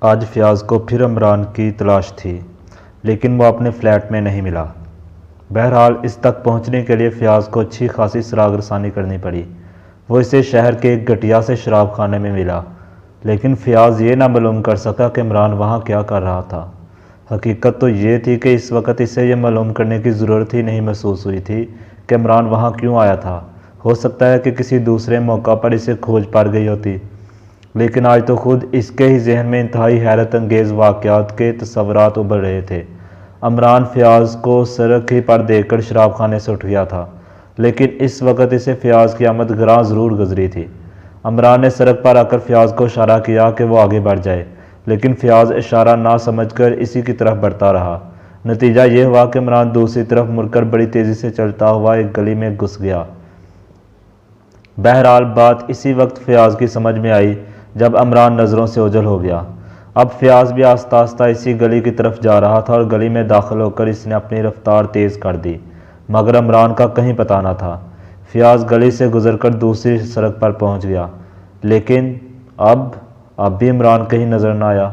آج فیاض کو پھر عمران کی تلاش تھی، لیکن وہ اپنے فلیٹ میں نہیں ملا۔ بہرحال اس تک پہنچنے کے لیے فیاض کو اچھی خاصی سراغ رسانی کرنی پڑی۔ وہ اسے شہر کے ایک گٹیا سے شراب خانے میں ملا، لیکن فیاض یہ نہ معلوم کر سکا کہ عمران وہاں کیا کر رہا تھا۔ حقیقت تو یہ تھی کہ اس وقت اسے یہ معلوم کرنے کی ضرورت ہی نہیں محسوس ہوئی تھی کہ عمران وہاں کیوں آیا تھا۔ ہو سکتا ہے کہ کسی دوسرے موقع پر اسے کھوج پڑ گئی ہوتی، لیکن آج تو خود اس کے ہی ذہن میں انتہائی حیرت انگیز واقعات کے تصورات ابھر رہے تھے۔ عمران فیاض کو سڑک ہی پر دیکھ کر شراب خانے سے اٹھ گیا تھا، لیکن اس وقت اسے فیاض کی آمد گراں ضرور گزری تھی۔ عمران نے سڑک پر آ کر فیاض کو اشارہ کیا کہ وہ آگے بڑھ جائے، لیکن فیاض اشارہ نہ سمجھ کر اسی کی طرف بڑھتا رہا۔ نتیجہ یہ ہوا کہ عمران دوسری طرف مڑ کر بڑی تیزی سے چلتا ہوا ایک گلی میں گھس گیا۔ بہرحال بات اسی وقت فیاض کی سمجھ میں آئی جب عمران نظروں سے اوجھل ہو گیا۔ اب فیاض بھی آہستہ آہستہ اسی گلی کی طرف جا رہا تھا اور گلی میں داخل ہو کر اس نے اپنی رفتار تیز کر دی، مگر عمران کا کہیں پتہ نہ تھا۔ فیاض گلی سے گزر کر دوسری سڑک پر پہنچ گیا، لیکن اب بھی عمران کہیں نظر نہ آیا۔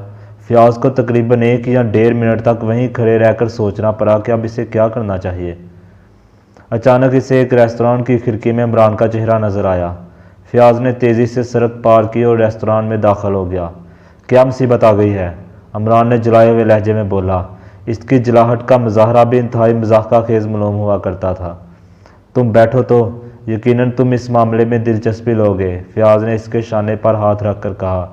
فیاض کو تقریباً 1 یا 1.5 منٹ تک وہیں کھڑے رہ کر سوچنا پڑا کہ اب اسے کیا کرنا چاہیے۔ اچانک اسے ایک ریستوران کی کھڑکی میں عمران کا چہرہ نظر آیا۔ فیاض نے تیزی سے سڑک پار کی اور ریستوران میں داخل ہو گیا۔ کیا مصیبت آ گئی ہے؟ عمران نے جلائے ہوئے لہجے میں بولا۔ اس کی جلاہٹ کا مظاہرہ بھی انتہائی مضحکہ خیز معلوم ہوا کرتا تھا۔ تم بیٹھو تو یقیناً تم اس معاملے میں دلچسپی لوگے، فیاض نے اس کے شانے پر ہاتھ رکھ کر کہا۔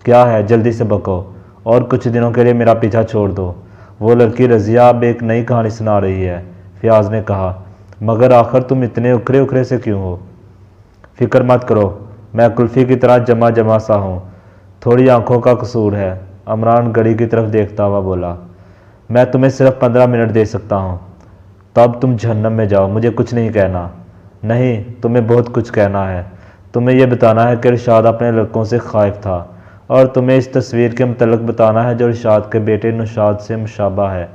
کیا ہے؟ جلدی سے بکو اور کچھ دنوں کے لیے میرا پیچھا چھوڑ دو۔ وہ لڑکی رضیہ اب ایک نئی کہانی سنا رہی ہے، فیاض نے کہا، مگر آخر تم اتنے اکھرے اکھرے سے کیوں ہو؟ فکر مت کرو، میں کلفی کی طرح جمع سا ہوں، تھوڑی آنکھوں کا قصور ہے، عمران گھڑی کی طرف دیکھتا ہوا بولا۔ میں تمہیں صرف 15 منٹ دے سکتا ہوں، تب تم جہنم میں جاؤ، مجھے کچھ نہیں کہنا۔ نہیں، تمہیں بہت کچھ کہنا ہے۔ تمہیں یہ بتانا ہے کہ ارشاد اپنے لڑکوں سے خائف تھا، اور تمہیں اس تصویر کے متعلق بتانا ہے جو ارشاد کے بیٹے نوشاد سے مشابہ ہے۔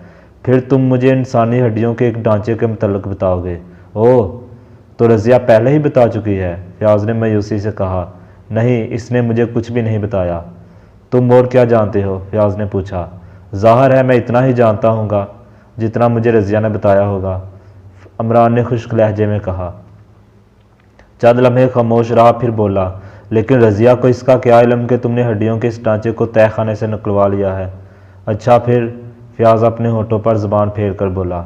پھر تم مجھے انسانی ہڈیوں کے ایک ڈھانچے کے متعلق بتاؤ گے۔ اوہ، تو رضیہ پہلے ہی بتا چکی ہے، فیاض نے مایوسی سے کہا۔ نہیں، اس نے مجھے کچھ بھی نہیں بتایا۔ تم اور کیا جانتے ہو؟ فیاض نے پوچھا۔ ظاہر ہے میں اتنا ہی جانتا ہوں گا جتنا مجھے رضیہ نے بتایا ہوگا، عمران نے خشک لہجے میں کہا۔ چند لمحے خاموش رہا، پھر بولا، لیکن رضیہ کو اس کا کیا علم کہ تم نے ہڈیوں کے اس ڈھانچے کو تہہ خانے سے نکلوا لیا ہے؟ اچھا پھر؟ فیاض اپنے ہونٹوں پر زبان پھیر کر بولا۔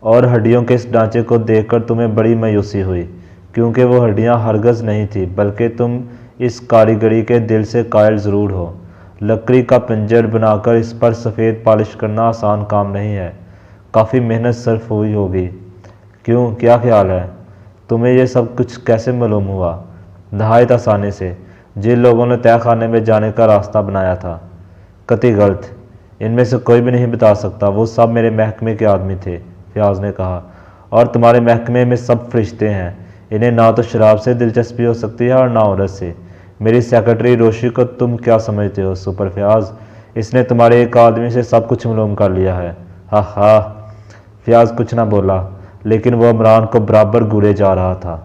اور ہڈیوں کے اس ڈھانچے کو دیکھ کر تمہیں بڑی مایوسی ہوئی، کیونکہ وہ ہڈیاں ہرگز نہیں تھیں، بلکہ تم اس کاریگری کے دل سے قائل ضرور ہو۔ لکڑی کا پنجر بنا کر اس پر سفید پالش کرنا آسان کام نہیں ہے، کافی محنت صرف ہوئی ہوگی۔ کیوں، کیا خیال ہے؟ تمہیں یہ سب کچھ کیسے معلوم ہوا؟ نہایت آسانی سے، جن لوگوں نے تہہ خانے میں جانے کا راستہ بنایا تھا۔ قطعی غلط، ان میں سے کوئی بھی نہیں بتا سکتا، وہ سب میرے محکمے کے آدمی تھے، فیاض نے کہا۔ اور تمہارے محکمے میں سب فرشتے ہیں، انہیں نہ تو شراب سے دلچسپی ہو سکتی ہے اور نہ عورت سے۔ میری سیکرٹری روشی کو تم کیا سمجھتے ہو سپر فیاض؟ اس نے تمہارے ایک آدمی سے سب کچھ معلوم کر لیا ہے۔ ہاں ہاں، فیاض کچھ نہ بولا، لیکن وہ عمران کو برابر گھورے جا رہا تھا۔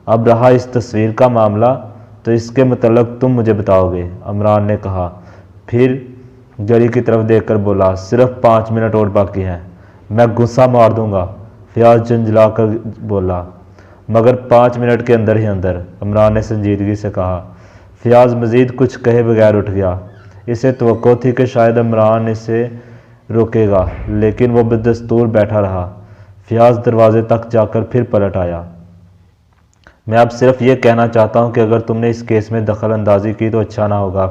اب رہا اس تصویر کا معاملہ، تو اس کے متعلق تم مجھے بتاؤ گے، عمران نے کہا، پھر گھڑی کی طرف دیکھ کر بولا۔ صرف 5 منٹ اور باقی ہیں، میں غصہ مار دوں گا، فیاض جھنجھلا کر بولا۔ مگر 5 منٹ کے اندر ہی اندر، عمران نے سنجیدگی سے کہا۔ فیاض مزید کچھ کہے بغیر اٹھ گیا۔ اسے توقع تھی کہ شاید عمران اسے روکے گا، لیکن وہ بدستور بیٹھا رہا۔ فیاض دروازے تک جا کر پھر پلٹ آیا۔ میں اب صرف یہ کہنا چاہتا ہوں کہ اگر تم نے اس کیس میں دخل اندازی کی تو اچھا نہ ہوگا،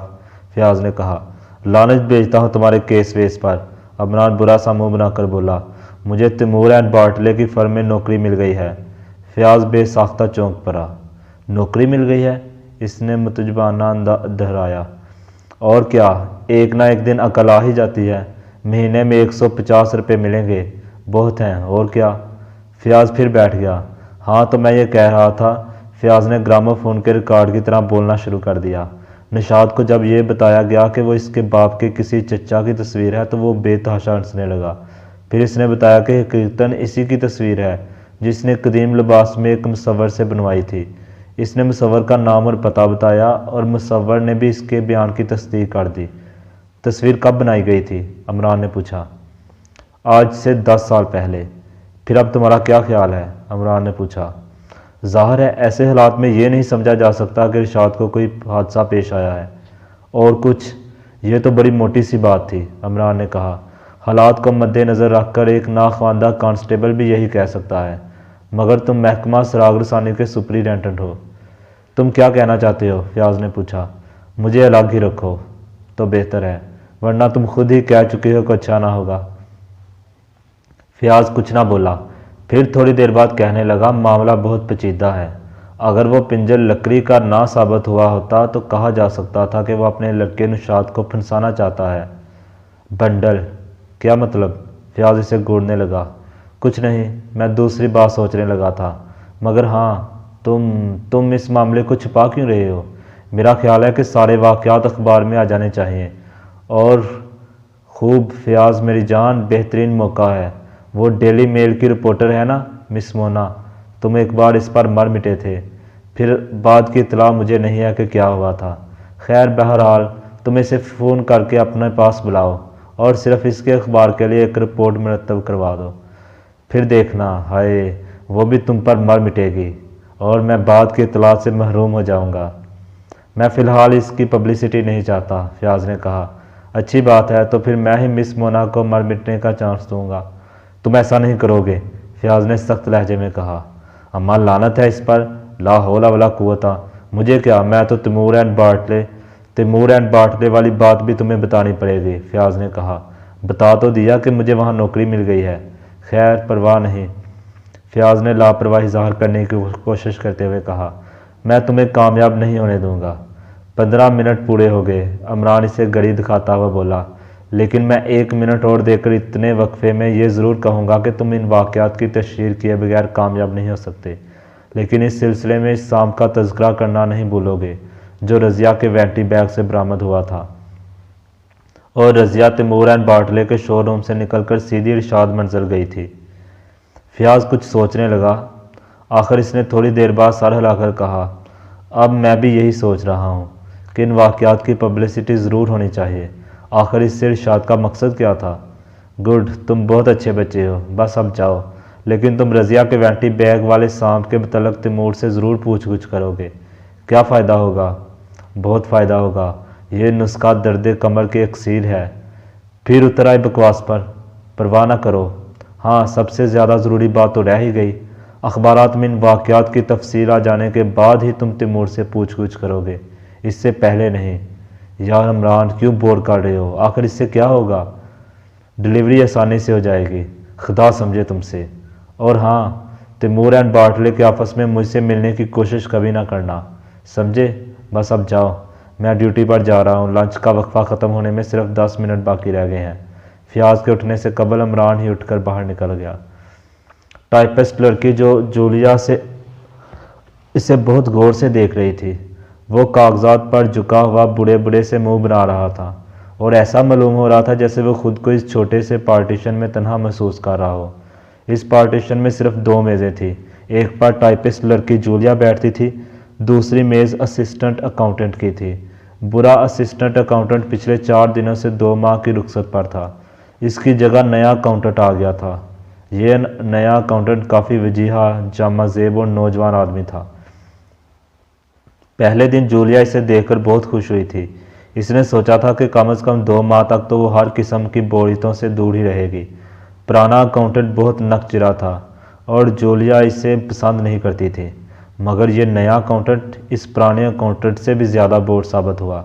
فیاض نے کہا۔ لعنت بھیجتا ہوں تمہارے کیس ویس پر، عمران برا سا منہ بنا کر بولا۔ مجھے تیمور اینڈ بارٹلے کی فرم میں نوکری مل گئی ہے۔ فیاض بے ساختہ چونک پڑا۔ نوکری مل گئی ہے؟ اس نے متجبانہ دہرایا۔ اور کیا، ایک نہ ایک دن عقل آ ہی جاتی ہے۔ مہینے میں 150 روپے ملیں گے، بہت ہیں، اور کیا؟ فیاض پھر بیٹھ گیا۔ ہاں تو میں یہ کہہ رہا تھا، فیاض نے گراموفون کے ریکارڈ کی طرح بولنا شروع کر دیا۔ نشاد کو جب یہ بتایا گیا کہ وہ اس کے باپ کے کسی چچا کی تصویر ہے تو وہ بے تحاشا ہنسنے لگا۔ پھر اس نے بتایا کہ حقیقتاً اسی کی تصویر ہے جس نے قدیم لباس میں ایک مصور سے بنوائی تھی۔ اس نے مصور کا نام اور پتہ بتایا اور مصور نے بھی اس کے بیان کی تصدیق کر دی۔ تصویر کب بنائی گئی تھی؟ عمران نے پوچھا۔ آج سے 10 سال پہلے۔ پھر اب تمہارا کیا خیال ہے؟ عمران نے پوچھا۔ ظاہر ہے ایسے حالات میں یہ نہیں سمجھا جا سکتا کہ ارشاد کو کوئی حادثہ پیش آیا ہے اور کچھ، یہ تو بڑی موٹی سی بات تھی، عمران نے کہا۔ حالات کو مد نظر رکھ کر ایک ناخواندہ کانسٹیبل بھی یہی کہہ سکتا ہے، مگر تم محکمہ سراغ رسانی کے سپرنٹینڈنٹ ہو۔ تم کیا کہنا چاہتے ہو؟ فیاض نے پوچھا۔ مجھے الگ ہی رکھو تو بہتر ہے، ورنہ تم خود ہی کہہ چکے ہو کہ اچھا نہ ہوگا۔ فیاض کچھ نہ بولا، پھر تھوڑی دیر بعد کہنے لگا، معاملہ بہت پیچیدہ ہے۔ اگر وہ پنجر لکڑی کا نہ ثابت ہوا ہوتا تو کہا جا سکتا تھا کہ وہ اپنے لڑکے نشاط کو پھنسانا چاہتا ہے۔ بنڈل؟ کیا مطلب؟ فیاض اسے گھورنے لگا۔ کچھ نہیں، میں دوسری بات سوچنے لگا تھا، مگر ہاں، تم اس معاملے کو چھپا کیوں رہے ہو؟ میرا خیال ہے کہ سارے واقعات اخبار میں آ جانے چاہیے۔ اور خوب فیاض میری جان، بہترین موقع ہے۔ وہ ڈیلی میل کی رپورٹر ہے نا مس مونا، تم ایک بار اس پر مر مٹے تھے، پھر بعد کی اطلاع مجھے نہیں ہے کہ کیا ہوا تھا۔ خیر بہرحال تم اسے فون کر کے اپنے پاس بلاؤ اور صرف اس کے اخبار کے لیے ایک رپورٹ مرتب کروا دو، پھر دیکھنا، ہائے وہ بھی تم پر مر مٹے گی اور میں بعد کی اطلاع سے محروم ہو جاؤں گا۔ میں فی الحال اس کی پبلسٹی نہیں چاہتا، فیاض نے کہا۔ اچھی بات ہے، تو پھر میں ہی مس مونا کو مر مٹنے کا چانس دوں گا۔ تم ایسا نہیں کرو گے، فیاض نے سخت لہجے میں کہا۔ اماں لعنت ہے اس پر، لا حول ولا قوت، مجھے کیا، میں تو تیمور اینڈ باٹلے والی بات بھی تمہیں بتانی پڑے گی، فیاض نے کہا۔ بتا تو دیا کہ مجھے وہاں نوکری مل گئی ہے۔ خیر پرواہ نہیں، فیاض نے لاپرواہی ظاہر کرنے کی کوشش کرتے ہوئے کہا۔ میں تمہیں کامیاب نہیں ہونے دوں گا۔ 15 منٹ پورے ہو گئے، عمران اسے گھڑی دکھاتا ہوا بولا، لیکن میں 1 منٹ اور دے کر اتنے وقفے میں یہ ضرور کہوں گا کہ تم ان واقعات کی تشہیر کیے بغیر کامیاب نہیں ہو سکتے، لیکن اس سلسلے میں اس سام کا تذکرہ کرنا نہیں بھولو گے جو رضیہ کے وینٹی بیگ سے برآمد ہوا تھا۔ اور رضیہ تیمور اینڈ باٹلے کے شو روم سے نکل کر سیدھی ارشاد منزل گئی تھی۔ فیاض کچھ سوچنے لگا، آخر اس نے تھوڑی دیر بعد سر ہلا کر کہا، اب میں بھی یہی سوچ رہا ہوں کہ ان واقعات کی پبلسٹی ضرور ہونی چاہیے۔ آخر اس سے ارشاد کا مقصد کیا تھا؟ گڈ، تم بہت اچھے بچے ہو، بس اب جاؤ، لیکن تم رضیہ کے وینٹی بیگ والے سانپ کے متعلق تیمور سے ضرور پوچھ گچھ کرو گے۔ کیا فائدہ ہوگا؟ بہت فائدہ ہوگا، یہ نسخہ درد کمر کے اکسیر ہے۔ پھر اتر آئے بکواس پر، پرواہ نہ کرو۔ ہاں، سب سے زیادہ ضروری بات تو رہ ہی گئی، اخبارات میں ان واقعات کی تفصیل آ جانے کے بعد ہی تم تیمور سے پوچھ گچھ کرو گے، اس سے پہلے نہیں۔ یار عمران، کیوں بور کر رہے ہو؟ آخر اس سے کیا ہوگا؟ ڈلیوری آسانی سے ہو جائے گی، خدا سمجھے تم سے۔ اور ہاں، تیمور اینڈ باٹلے کے آفس میں مجھ سے ملنے کی کوشش کبھی نہ کرنا، سمجھے؟ بس اب جاؤ، میں ڈیوٹی پر جا رہا ہوں، لنچ کا وقفہ ختم ہونے میں صرف 10 منٹ باقی رہ گئے ہیں۔ فیاض کے اٹھنے سے قبل عمران ہی اٹھ کر باہر نکل گیا۔ ٹائپسٹ لڑکی جو جولیا اسے بہت غور سے دیکھ رہی تھی، وہ کاغذات پر جھکا ہوا بڑے بڑے سے منہ بنا رہا تھا اور ایسا معلوم ہو رہا تھا جیسے وہ خود کو اس چھوٹے سے پارٹیشن میں تنہا محسوس کر رہا ہو۔ اس پارٹیشن میں صرف 2 میزیں تھیں، ایک پر ٹائپسٹ لڑکی جولیا بیٹھتی تھی، دوسری میز اسسٹنٹ اکاؤنٹنٹ کی تھی۔ برا اسسٹنٹ اکاؤنٹنٹ پچھلے 4 دنوں سے 2 ماہ کی رخصت پر تھا، اس کی جگہ نیا اکاؤنٹنٹ آ گیا تھا۔ یہ نیا اکاؤنٹنٹ کافی وجیہہ، جامہ زیب اور نوجوان آدمی تھا۔ پہلے دن جولیا اسے دیکھ کر بہت خوش ہوئی تھی، اس نے سوچا تھا کہ کم از کم 2 ماہ تک تو وہ ہر قسم کی بوریتوں سے دور ہی رہے گی۔ پرانا اکاؤنٹنٹ بہت نک چرا تھا اور جولیا اسے پسند نہیں کرتی تھی، مگر یہ نیا اکاؤنٹنٹ اس پرانے اکاؤنٹنٹ سے بھی زیادہ بور ثابت ہوا۔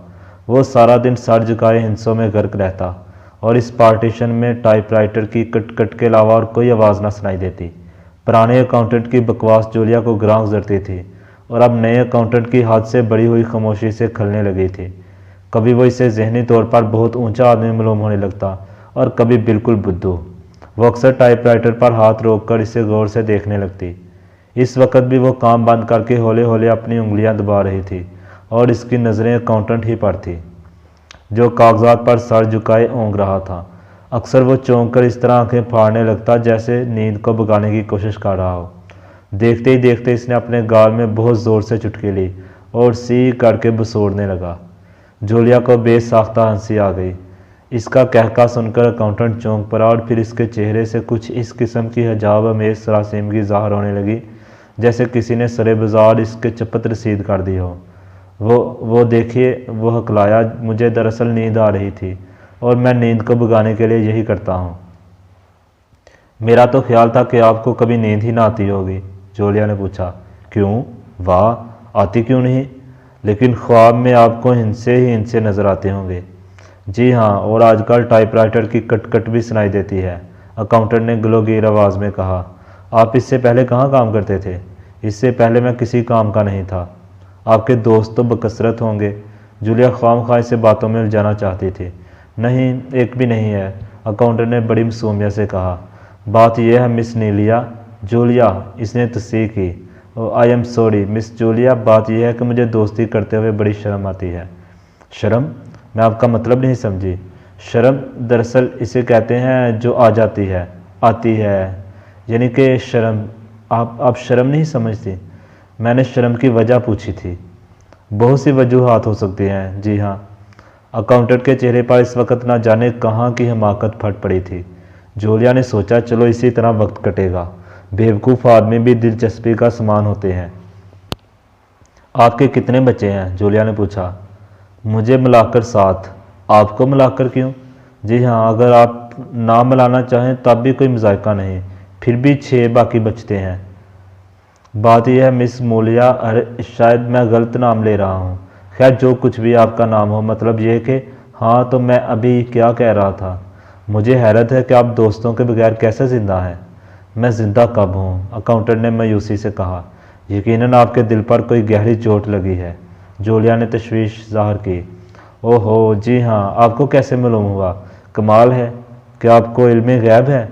وہ سارا دن سر جھکائے ہنسوں میں غرق رہتا اور اس پارٹیشن میں ٹائپ رائٹر کی کٹ کٹ کے علاوہ اور کوئی آواز نہ سنائی دیتی۔ پرانے اکاؤنٹنٹ کی بکواس جولیا کو گراں گزرتی تھی اور اب نئے اکاؤنٹنٹ کی حد سے بڑی ہوئی خاموشی سے کھلنے لگی تھی۔ کبھی وہ اسے ذہنی طور پر بہت اونچا آدمی معلوم ہونے لگتا اور کبھی بالکل بدھو۔ وہ اکثر ٹائپ رائٹر پر ہاتھ روک کر اسے غور سے دیکھنے لگتی۔ اس وقت بھی وہ کام بند کر کے ہولے ہولے اپنی انگلیاں دبا رہی تھی اور اس کی نظریں اکاؤنٹنٹ ہی پر تھی جو کاغذات پر سر جھکائے اونگ رہا تھا۔ اکثر وہ چونک کر اس طرح آنکھیں پھاڑنے لگتا جیسے نیند کو بھگانے کی کوشش کر رہا ہو۔ دیکھتے ہی دیکھتے اس نے اپنے گال میں بہت زور سے چٹکی لی اور سی کر کے بسوڑنے لگا۔ جولیا کو بے ساختہ ہنسی آ گئی۔ اس کا کہکا سن کر اکاؤنٹنٹ چونک پڑا اور پھر اس کے چہرے سے کچھ اس قسم کی حجاب امیز سراسیمگی ظاہر ہونے لگی جیسے کسی نے سرے بازار اس کے چپت رسید کر دی ہو۔ وہ دیکھیے، وہ ہکلایا، مجھے دراصل نیند آ رہی تھی اور میں نیند کو بھگانے کے لیے یہی کرتا ہوں۔ میرا تو خیال تھا کہ آپ کو کبھی نیند ہی نہ آتی ہوگی، جولیا نے پوچھا۔ کیوں؟ واہ، آتی کیوں نہیں؟ لیکن خواب میں آپ کو ہنسے نظر آتے ہوں گے۔ جی ہاں، اور آج کل ٹائپ رائٹر کی کٹ کٹ بھی سنائی دیتی ہے، اکاؤنٹنٹ نے گلوگیر آواز میں کہا۔ آپ اس سے پہلے کہاں کام کرتے تھے؟ اس سے پہلے میں کسی کام کا نہیں تھا۔ آپ کے دوست تو بکثرت ہوں گے، جولیا خواہ مخواہ سے باتوں میں الجھانا چاہتی تھی۔ نہیں، ایک بھی نہیں ہے، اکاؤنٹنٹ نے بڑی معصومیت سے کہا۔ بات یہ ہے مس نیلیا، جولیا، اس نے تصدیق کی۔ I am sorry miss Julia, بات یہ ہے کہ مجھے دوستی کرتے ہوئے بڑی شرم آتی ہے۔ شرم؟ میں آپ کا مطلب نہیں سمجھی۔ شرم دراصل اسے کہتے ہیں جو آتی ہے، یعنی کہ شرم۔ آپ شرم نہیں سمجھتی؟ میں نے شرم کی وجہ پوچھی تھی۔ بہت سی وجوہات ہو سکتی ہیں، جی ہاں۔ اکاؤنٹنٹ کے چہرے پر اس وقت نہ جانے کہاں کی حماقت پھٹ پڑی تھی۔ جولیا نے سوچا، چلو اسی طرح وقت کٹے گا، بیوقوف آدمی بھی دلچسپی کا سامان ہوتے ہیں۔ آپ کے کتنے بچے ہیں؟ جولیا نے پوچھا۔ مجھے ملا کر 7۔ آپ کو ملا کر کیوں؟ جی ہاں، اگر آپ نہ ملانا چاہیں تب بھی کوئی مذائقہ نہیں، پھر بھی 6 باقی بچتے ہیں۔ بات یہ ہے مس مولیا، شاید میں غلط نام لے رہا ہوں۔ خیر جو کچھ بھی آپ کا نام ہو، مطلب یہ کہ ہاں، تو میں ابھی کیا کہہ رہا تھا، مجھے حیرت ہے کہ آپ دوستوں کے بغیر کیسے زندہ ہیں۔ میں زندہ کب ہوں؟ اکاؤنٹنٹ نے مایوسی سے کہا۔ یقیناً آپ کے دل پر کوئی گہری چوٹ لگی ہے، جولیا نے تشویش ظاہر کی۔ اوہ ہو، جی ہاں، آپ کو کیسے معلوم ہوا؟ کمال ہے، کیا آپ کو علم غیب ہے؟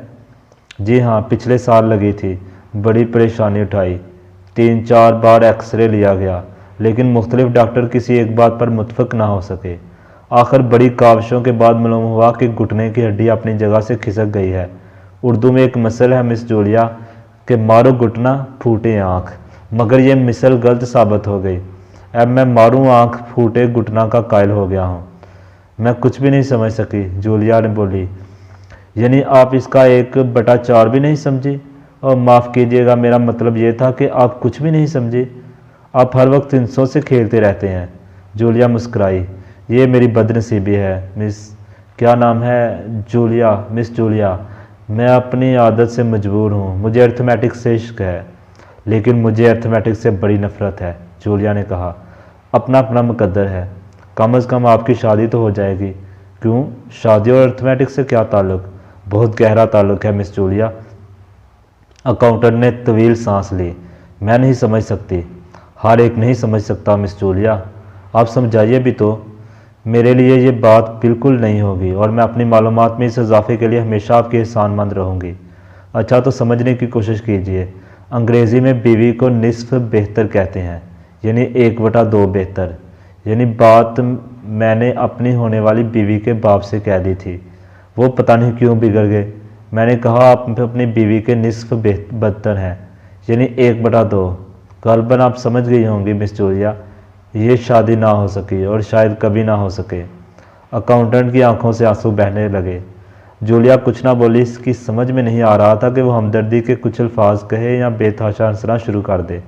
جی ہاں، پچھلے سال لگی تھی، بڑی پریشانی اٹھائی، 3-4 بار ایکس رے لیا گیا، لیکن مختلف ڈاکٹر کسی ایک بات پر متفق نہ ہو سکے۔ آخر بڑی کاوشوں کے بعد معلوم ہوا کہ گھٹنے کی ہڈی اپنی جگہ سے کھسک گئی ہے۔ اردو میں ایک مثل ہے مس جولیا کہ مارو گھٹنا پھوٹے آنکھ، مگر یہ مثل غلط ثابت ہو گئی۔ اب میں ماروں آنکھ پھوٹے گھٹنا کا قائل ہو گیا ہوں۔ میں کچھ بھی نہیں سمجھ سکی، جولیا نے بولی۔ یعنی آپ اس کا 1/4 بھی نہیں سمجھی؟ اور معاف کیجیے گا، میرا مطلب یہ تھا کہ آپ کچھ بھی نہیں سمجھی۔ آپ ہر وقت ہنسوں سے کھیلتے رہتے ہیں، جولیا مسکرائی۔ یہ میری بد نصیبی ہے مس، کیا نام ہے؟ جولیا، مس جولیا۔ میں اپنی عادت سے مجبور ہوں، مجھے ارتھمیٹک سے عشق ہے، لیکن مجھے ارتھمیٹک سے بڑی نفرت ہے، جولیا نے کہا۔ اپنا اپنا مقدر ہے، کم از کم آپ کی شادی تو ہو جائے گی۔ کیوں؟ شادی اور ارتھمیٹک سے کیا تعلق؟ بہت گہرا تعلق ہے مس جولیا۔ اکاؤنٹنٹ نے طویل سانس لی۔ میں نہیں سمجھ سکتی، ہر ایک نہیں سمجھ سکتا مس جولیا، آپ سمجھائیے بھی تو۔ میرے لیے یہ بات بالکل نہیں ہوگی، اور میں اپنی معلومات میں اس اضافے کے لیے ہمیشہ آپ کی احسان مند رہوں گی۔ اچھا تو سمجھنے کی کوشش کیجیے، انگریزی میں بیوی کو نصف بہتر کہتے ہیں، یعنی 1/2 بہتر۔ یعنی بات میں نے اپنی ہونے والی بیوی کے باپ سے کہہ دی تھی، وہ پتہ نہیں کیوں بگڑ گئے۔ میں نے کہا آپ اپنی بیوی کے نصف بدتر ہیں، یعنی 1/2۔ غالباً آپ سمجھ گئی ہوں گی مس جولیا، یہ شادی نہ ہو سکی اور شاید کبھی نہ ہو سکے۔ اکاؤنٹنٹ کی آنکھوں سے آنسو بہنے لگے۔ جولیا کچھ نہ بولی، اس کی سمجھ میں نہیں آ رہا تھا کہ وہ ہمدردی کے کچھ الفاظ کہے یا بے تحاشا ہنسنا شروع کر دے۔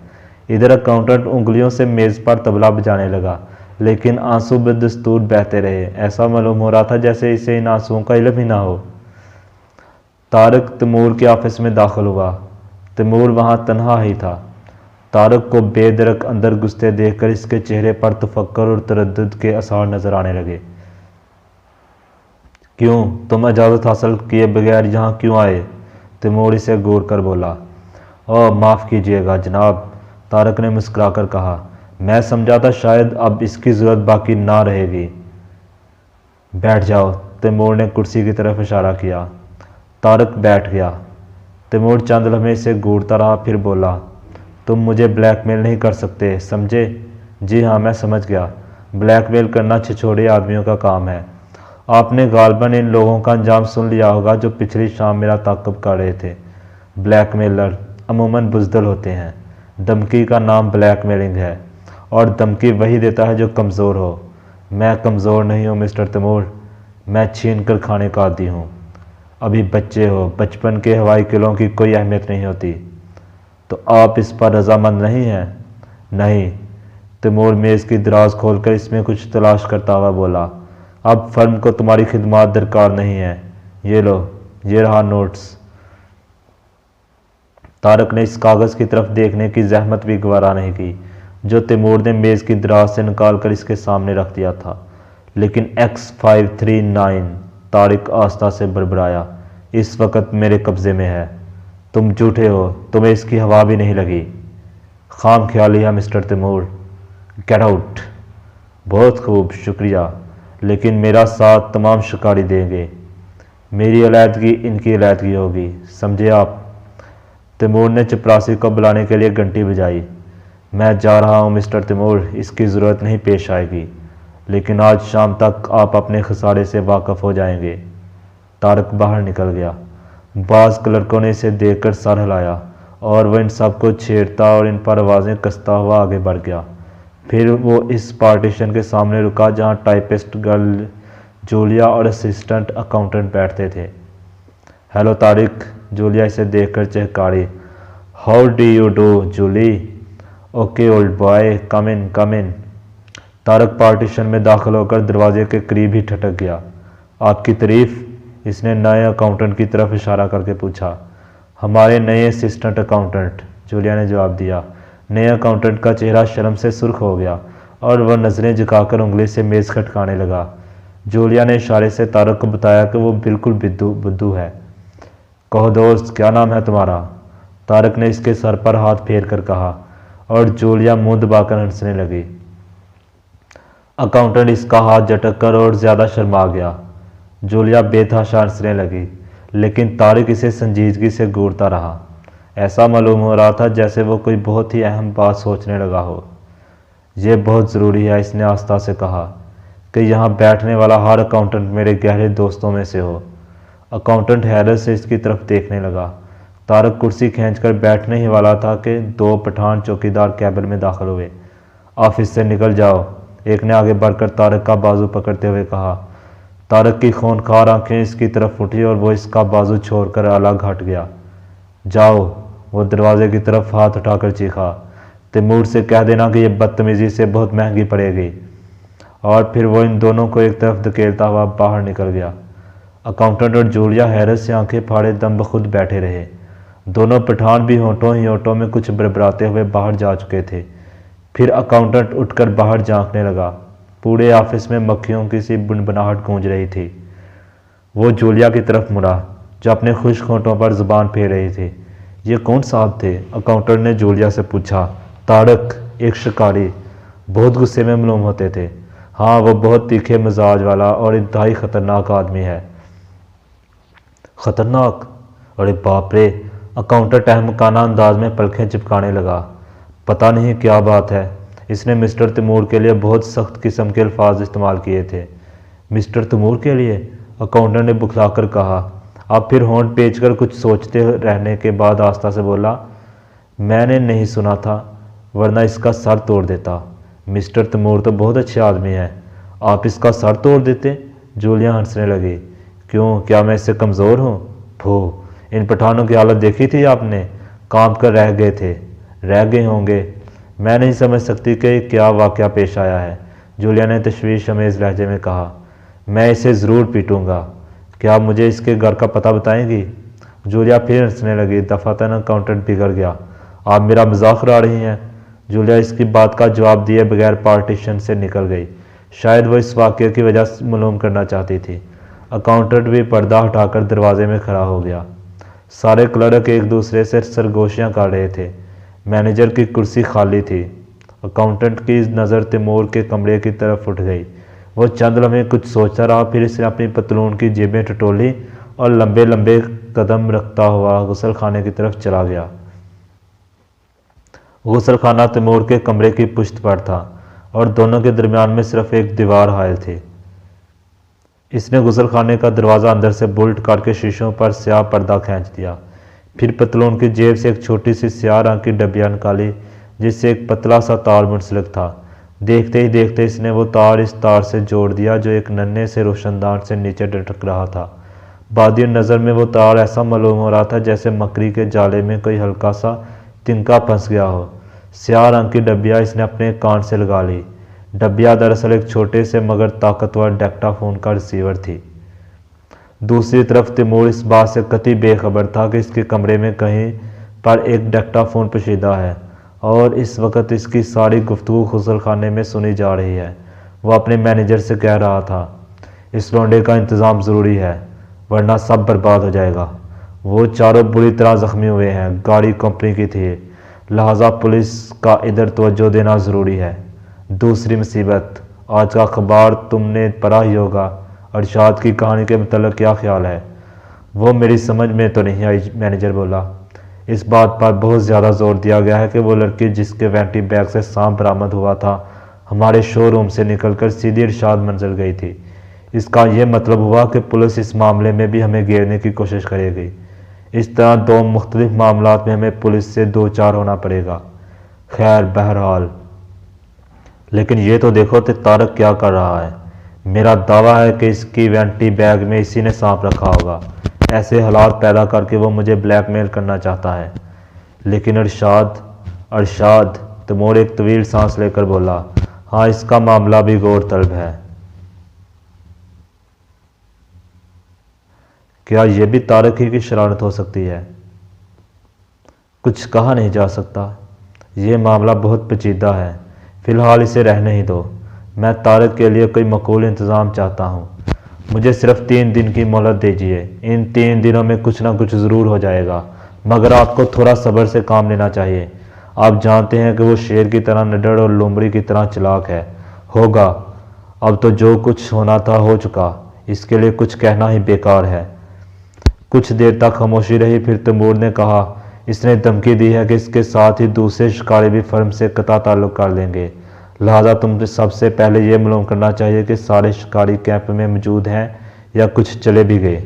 ادھر اکاؤنٹنٹ انگلیوں سے میز پر طبلہ بجانے لگا، لیکن آنسو بدستور بہتے رہے۔ ایسا معلوم ہو رہا تھا جیسے اسے ان آنسوؤں کا علم ہی نہ ہو۔ طارق تیمور کے آفس میں داخل ہوا۔ تیمور وہاں تنہا ہی تھا۔ طارق کو بے درک اندر گھستے دیکھ کر اس کے چہرے پر تفکر اور تردد کے آثار نظر آنے لگے۔ کیوں؟ تم اجازت حاصل کیے بغیر یہاں کیوں آئے؟ تیمور اسے گور کر بولا۔ معاف کیجیے گا جناب، طارق نے مسکرا کر کہا، میں سمجھا تھا شاید اب اس کی ضرورت باقی نہ رہے گی۔ بیٹھ جاؤ، تیمور نے کرسی کی طرف اشارہ کیا۔ طارق بیٹھ گیا۔ تیمور چند لمحے اسے گھورتا رہا، پھر بولا، تم مجھے بلیک میل نہیں کر سکتے، سمجھے؟ جی ہاں، میں سمجھ گیا، بلیک میل کرنا چھچھوڑے آدمیوں کا کام ہے۔ آپ نے غالباً ان لوگوں کا انجام سن لیا ہوگا جو پچھلی شام میرا تعاقب کر رہے تھے۔ بلیک میلر عموماً بزدل ہوتے ہیں، دھمکی کا نام بلیک میلنگ ہے، اور دھمکی وہی دیتا ہے جو کمزور ہو۔ میں کمزور نہیں ہوں مسٹر تیمور، میں چھین کر کھانے کا عادی ہوں۔ ابھی بچے ہو، بچپن کے ہوائی قلعوں کی کوئی اہمیت نہیں ہوتی۔ تو آپ اس پر رضامند نہیں ہیں؟ نہیں۔ تیمور میز کی دراز کھول کر اس میں کچھ تلاش کرتا ہوا بولا، اب فرم کو تمہاری خدمات درکار نہیں ہیں۔ یہ لو، یہ رہا نوٹس۔ طارق نے اس کاغذ کی طرف دیکھنے کی زحمت بھی گوارا نہیں کی جو تیمور نے میز کی دراز سے نکال کر اس کے سامنے رکھ دیا تھا۔ لیکن X539، طارق آہستہ سے بڑبڑایا، اس وقت میرے قبضے میں ہے۔ تم جھوٹے ہو، تمہیں اس کی ہوا بھی نہیں لگی۔ خام خیالی ہے مسٹر تیمور۔ Get out. بہت خوب، شکریہ، لیکن میرا ساتھ تمام شکاری دیں گے۔ میری علیحدگی ان کی علیحدگی ہوگی، سمجھے آپ؟ تیمور نے چپراسی کو بلانے کے لیے گھنٹی بجائی۔ میں جا رہا ہوں مسٹر تیمور، اس کی ضرورت نہیں پیش آئے گی، لیکن آج شام تک آپ اپنے خسارے سے واقف ہو جائیں گے۔ طارق باہر نکل گیا۔ بعض کلرکوں نے اسے دیکھ کر سر ہلایا اور وہ ان سب کو چھیڑتا اور ان پر آوازیں کستا ہوا آگے بڑھ گیا۔ پھر وہ اس پارٹیشن کے سامنے رکا جہاں ٹائپسٹ گرل جولیا اور اسسٹنٹ اکاؤنٹنٹ بیٹھتے تھے۔ ہیلو طارق، جولیا اسے دیکھ کر چہکاڑی۔ How do you do Julie? Okay old boy, come in come in. Tariq partition میں داخل ہو کر دروازے کے قریب ہی ٹھٹک گیا۔ آپ کی تعریف؟ اس نے نئے اکاؤنٹنٹ کی طرف اشارہ کر کے پوچھا۔ ہمارے نئے اسسٹنٹ اکاؤنٹنٹ، جولیا نے جواب دیا۔ نئے اکاؤنٹنٹ کا چہرہ شرم سے سرخ ہو گیا اور وہ نظریں جھکا کر انگلی سے میز کھٹکانے لگا۔ جولیا نے اشارے سے طارق کو بتایا کہ وہ بالکل بدھو ہے۔ کہو دوست، کیا نام ہے تمہارا؟ طارق نے اس کے سر پر ہاتھ پھیر کر کہا اور جولیا منہ دبا کر ہنسنے لگی۔ اکاؤنٹنٹ اس کا ہاتھ جھٹک کر اور زیادہ شرما گیا۔ جولیا بے تحاشا ہنسنے لگی، لیکن طارق اسے سنجیدگی سے گھورتا رہا۔ ایسا معلوم ہو رہا تھا جیسے وہ کوئی بہت ہی اہم بات سوچنے لگا ہو۔ یہ بہت ضروری ہے، اس نے آہستہ سے کہا، کہ یہاں بیٹھنے والا ہر اکاؤنٹنٹ میرے گہرے دوستوں میں سے ہو۔ اکاؤنٹنٹ حیرت سے اس کی طرف دیکھنے لگا۔ طارق کرسی کھینچ کر بیٹھنے ہی والا تھا کہ دو پٹھان چوکیدار کیبن میں داخل ہوئے۔ آفس سے نکل جاؤ، ایک نے آگے بڑھ کر طارق کا بازو پکڑتے ہوئے کہا۔ طارق کی خونخوار آنکھیں اس کی طرف اٹھی اور وہ اس کا بازو چھوڑ کر الگ ہٹ گیا۔ جاؤ، وہ دروازے کی طرف ہاتھ اٹھا کر چیخا۔ تیمور سے کہہ دینا کہ یہ بدتمیزی سے بہت مہنگی پڑے گی۔ اور پھر وہ ان دونوں کو ایک طرف دھکیلتا ہوا باہر نکل گیا۔ اکاؤنٹنٹ اور جولیا حیرت سے آنکھیں پھاڑے دم بخود بیٹھے رہے۔ دونوں پٹھان بھی ہونٹوں ہی ہونٹوں میں کچھ بربراتے ہوئے باہر جا چکے تھے۔ پھر اکاؤنٹنٹ اٹھ کر باہر جھانکنے لگا۔ پورے آفس میں مکھیوں کی سی بنبناہٹ گونج رہی تھی۔ وہ جولیا کی طرف مڑا جو اپنے خشک ہونٹوں پر زبان پھیر رہی تھی۔ یہ کون صاحب تھے؟ اکاؤنٹنٹ نے جولیا سے پوچھا۔ طارق، ایک شکاری، بہت غصے میں معلوم ہوتے تھے۔ ہاں، وہ بہت تیکھے مزاج والا اور انتہائی خطرناک آدمی ہے۔ خطرناک؟ ارے باپ رے! اکاؤنٹنٹ احمقانہ انداز میں پلکیں چپکانے لگا۔ پتہ نہیں کیا بات ہے، اس نے مسٹر تیمور کے لیے بہت سخت قسم کے الفاظ استعمال کیے تھے۔ مسٹر تیمور کے لیے؟ اکاؤنٹنٹ نے بکھلا کر کہا۔ اب پھر ہونٹ پیچ کر کچھ سوچتے رہنے کے بعد آہستہ سے بولا، میں نے نہیں سنا تھا، ورنہ اس کا سر توڑ دیتا۔ مسٹر تیمور تو بہت اچھے آدمی ہیں، آپ اس کا سر توڑ دیتے؟ جولیا ہنسنے لگی۔ کیوں، کیا میں اس سے کمزور ہوں؟ پھو، ان پٹھانوں کی حالت دیکھی تھی آپ نے؟ کانپ کر رہ گئے ہوں گے۔ میں نہیں سمجھ سکتی کہ کیا واقعہ پیش آیا ہے، جولیا نے تشویش آمیز لہجے میں کہا۔ میں اسے ضرور پیٹوں گا۔ کیا آپ مجھے اس کے گھر کا پتہ بتائیں گی؟ جولیا پھر ہنسنے لگی۔ دفعتاً اکاؤنٹنٹ بگڑ گیا۔ آپ میرا مذاق اڑا رہی ہیں؟ جولیا اس کی بات کا جواب دیے بغیر پارٹیشن سے نکل گئی۔ شاید وہ اس واقعے کی وجہ معلوم کرنا چاہتی تھی۔ اکاؤنٹنٹ بھی پردہ ہٹا کر دروازے میں کھڑا ہو گیا۔ سارے کلرک ایک دوسرے سے سرگوشیاں کر رہے تھے۔ مینیجر کی کرسی خالی تھی۔ اکاؤنٹنٹ کی نظر تیمور کے کمرے کی طرف اٹھ گئی۔ وہ چند لمحے کچھ سوچتا رہا، پھر اس نے اپنی پتلون کی جیبیں ٹٹولی اور لمبے لمبے قدم رکھتا ہوا غسل خانے کی طرف چلا گیا۔ غسل خانہ تیمور کے کمرے کی پشت پر تھا اور دونوں کے درمیان میں صرف ایک دیوار حائل تھی۔ اس نے غسل خانے کا دروازہ اندر سے بولٹ کر کے شیشوں پر سیاہ پردہ کھینچ دیا۔ پھر پتلون کی جیب سے ایک چھوٹی سی سیاہ رنگ کی ڈبیا نکالی جس سے ایک پتلا سا تار منسلک تھا۔ دیکھتے ہی دیکھتے اس نے وہ تار اس تار سے جوڑ دیا جو ایک ننھے سے روشن دان سے نیچے لٹک رہا تھا۔ بادی نظر میں وہ تار ایسا معلوم ہو رہا تھا جیسے مکڑی کے جالے میں کوئی ہلکا سا تنکا پھنس گیا ہو۔ سیاہ رنگ کی ڈبیا اس نے اپنے کان سے لگا لی۔ ڈبیا دراصل ایک چھوٹے سے مگر طاقتور ڈیکٹا فون کا ریسیور تھی۔ دوسری طرف تیمور اس بات سے قطعی بے خبر تھا کہ اس کے کمرے میں کہیں پر ایک ڈیکٹا فون پوشیدہ ہے اور اس وقت اس کی ساری گفتگو غسل خانے میں سنی جا رہی ہے۔ وہ اپنے مینیجر سے کہہ رہا تھا، اس لونڈے کا انتظام ضروری ہے ورنہ سب برباد ہو جائے گا۔ وہ چاروں بری طرح زخمی ہوئے ہیں، گاڑی کمپنی کی تھی، لہٰذا پولیس کا ادھر توجہ دینا ضروری ہے۔ دوسری مصیبت، آج کا اخبار تم نے پڑھا ہی ہوگا، ارشاد کی کہانی کے متعلق کیا خیال ہے؟ وہ میری سمجھ میں تو نہیں آئی، مینیجر بولا۔ اس بات پر بہت زیادہ زور دیا گیا ہے کہ وہ لڑکی جس کے وینٹی بیگ سے سانپ برآمد ہوا تھا ہمارے شو روم سے نکل کر سیدھی ارشاد منزل گئی تھی۔ اس کا یہ مطلب ہوا کہ پولیس اس معاملے میں بھی ہمیں گھیرنے کی کوشش کرے گی۔ اس طرح دو مختلف معاملات میں ہمیں پولیس سے دو چار ہونا پڑے گا۔ خیر بہرحال، لیکن یہ تو دیکھو کہ طارق کیا کر رہا ہے۔ میرا دعویٰ ہے کہ اس کی وینٹی بیگ میں اسی نے سانپ رکھا ہوگا۔ ایسے حالات پیدا کر کے وہ مجھے بلیک میل کرنا چاہتا ہے۔ لیکن ارشاد تیمور ایک طویل سانس لے کر بولا، ہاں اس کا معاملہ بھی غور طلب ہے۔ کیا یہ بھی طارق ہی کی شرارت ہو سکتی ہے؟ کچھ کہا نہیں جا سکتا۔ یہ معاملہ بہت پیچیدہ ہے، فی الحال اسے رہنے ہی دو۔ میں طارق کے لیے کوئی معقول انتظام چاہتا ہوں۔ مجھے صرف 3 دن کی مہلت دیجیے۔ ان 3 دنوں میں کچھ نہ کچھ ضرور ہو جائے گا، مگر آپ کو تھوڑا صبر سے کام لینا چاہیے۔ آپ جانتے ہیں کہ وہ شیر کی طرح نڈر اور لومڑی کی طرح چلاک ہے۔ ہوگا، اب تو جو کچھ ہونا تھا ہو چکا، اس کے لیے کچھ کہنا ہی بیکار ہے۔ کچھ دیر تک خاموشی رہی، پھر تیمور نے کہا، اس نے دھمکی دی ہے کہ اس کے ساتھ ہی دوسرے شکاری بھی فرم سے قطع تعلق کر لیں گے، لہٰذا تم سب سے پہلے یہ معلوم کرنا چاہیے کہ سارے شکاری کیمپ میں موجود ہیں یا کچھ چلے بھی گئے۔